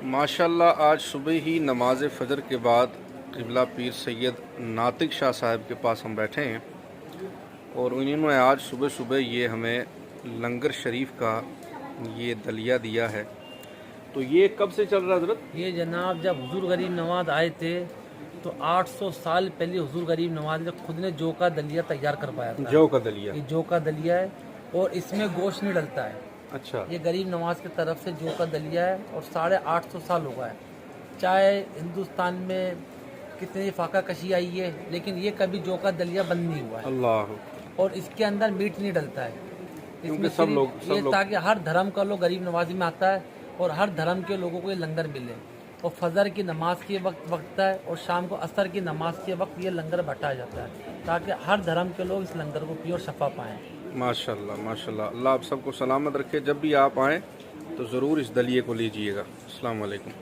माशाल्लाह आज सुबह ही नमाज फ़जर के बाद क़िबला पीर सैयद नातिक शाह साहब के पास हम बैठे हैं और उन्होंने आज सुबह सुबह ये हमें लंगर शरीफ का ये दलिया दिया है। तो ये कब से चल रहा है हज़रत? ये जनाब जब हुजूर गरीब नवाज आए थे तो 800 साल पहले हुजूर गरीब नवाज ने खुद ने जौ का दलिया तैयार करवाया था। जौ का दलिया? ये जौ का दलिया है और इसमें गोश्त नहीं डलता है। अच्छा। ये गरीब नवाज की तरफ से जौ का दलिया है और 850 साल हो गया है। चाहे हिंदुस्तान में कितनी फाका कशी आई है लेकिन ये कभी जौ का दलिया बंद नहीं हुआ है। अल्लाह। और इसके अंदर मीट नहीं डलता है। क्योंकि सब लोग ताकि हर धर्म का लोग गरीब नवाजी में आता है और हर धर्म के लोगों को ये लंगर मिले। और फजर की नमाज के वक्त है और शाम को असर की नमाज के वक्त ये लंगर बटाया जाता है ताकि हर धर्म के लोग इस लंगर को पिए और शफा पाएँ। माशाल्लाह माशाल्लाह, अल्लाह आप सबको सलामत रखे। जब भी आप आएँ तो ज़रूर इस दलिए को लीजिएगा। अस्सलाम वालेकुम।